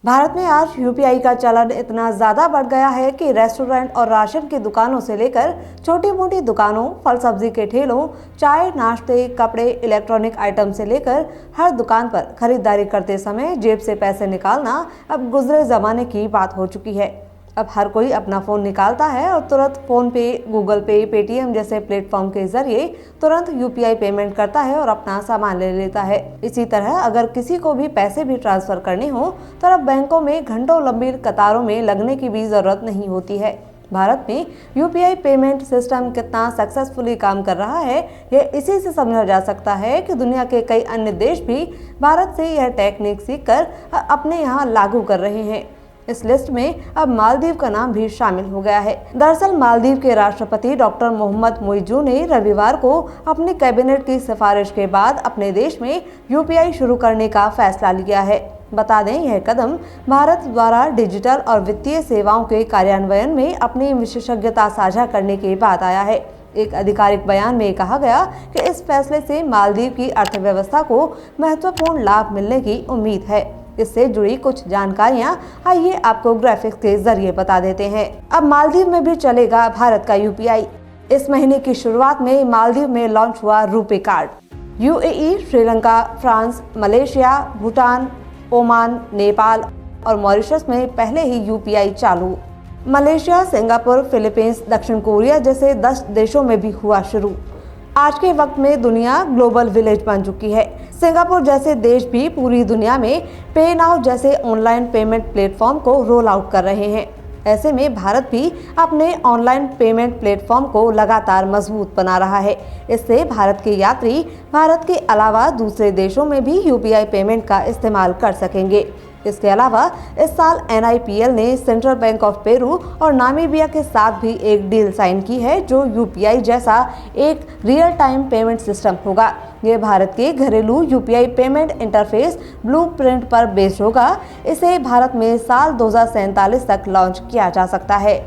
भारत में आज यूपीआई का चलन इतना ज्यादा बढ़ गया है कि रेस्टोरेंट और राशन की दुकानों से लेकर छोटी मोटी दुकानों, फल सब्जी के ठेलों, चाय, नाश्ते, कपड़े, इलेक्ट्रॉनिक आइटम से लेकर हर दुकान पर खरीदारी करते समय जेब से पैसे निकालना अब गुजरे जमाने की बात हो चुकी है। अब हर कोई अपना फ़ोन निकालता है और तुरंत फ़ोन पे, गूगल पे, पेटीएम जैसे प्लेटफॉर्म के जरिए तुरंत यूपीआई पेमेंट करता है और अपना सामान ले लेता है। इसी तरह अगर किसी को भी पैसे भी ट्रांसफ़र करने हो तो अब बैंकों में घंटों लंबी कतारों में लगने की भी ज़रूरत नहीं होती है। भारत में यूपीआई पेमेंट सिस्टम कितना सक्सेसफुली काम कर रहा है, यह इसी से समझा जा सकता है कि दुनिया के कई अन्य देश भी भारत से यह टेक्निक सीखकर अपने यहाँ लागू कर रहे हैं। इस लिस्ट में अब मालदीव का नाम भी शामिल हो गया है। दरअसल मालदीव के राष्ट्रपति डॉक्टर मोहम्मद मुइज़ू ने रविवार को अपने कैबिनेट की सिफारिश के बाद अपने देश में यूपीआई शुरू करने का फैसला लिया है। बता दें, यह कदम भारत द्वारा डिजिटल और वित्तीय सेवाओं के कार्यान्वयन में अपनी विशेषज्ञता साझा करने के बाद आया है। एक आधिकारिक बयान में कहा गया कि इस फैसले से मालदीव की अर्थव्यवस्था को महत्वपूर्ण लाभ मिलने की उम्मीद है। इससे जुड़ी कुछ जानकारियां आइए आपको ग्राफिक्स के जरिए बता देते हैं। अब मालदीव में भी चलेगा भारत का यूपीआई। इस महीने की शुरुआत में मालदीव में लॉन्च हुआ RuPay card. UAE, Sri Lanka, France, Malaysia, Bhutan, Oman, Nepal और मॉरिशस में पहले ही यूपीआई चालू। मलेशिया, सिंगापुर, फिलीपींस, दक्षिण कोरिया जैसे 10 देशों में भी हुआ शुरू। आज के वक्त में दुनिया ग्लोबल विलेज बन चुकी है। सिंगापुर जैसे देश भी पूरी दुनिया में पे नाउ जैसे ऑनलाइन पेमेंट प्लेटफॉर्म को रोल आउट कर रहे हैं। ऐसे में भारत भी अपने ऑनलाइन पेमेंट प्लेटफॉर्म को लगातार मजबूत बना रहा है। इससे भारत के यात्री भारत के अलावा दूसरे देशों में भी यूपीआई पेमेंट का इस्तेमाल कर सकेंगे। इसके अलावा इस साल NIPL ने सेंट्रल बैंक ऑफ पेरू और नामीबिया के साथ भी एक डील साइन की है, जो यूपीआई जैसा एक रियल टाइम पेमेंट सिस्टम होगा। यह भारत के घरेलू यूपीआई पेमेंट इंटरफेस ब्लूप्रिंट पर बेस्ड होगा। इसे भारत में साल 2047 तक लॉन्च किया जा सकता है।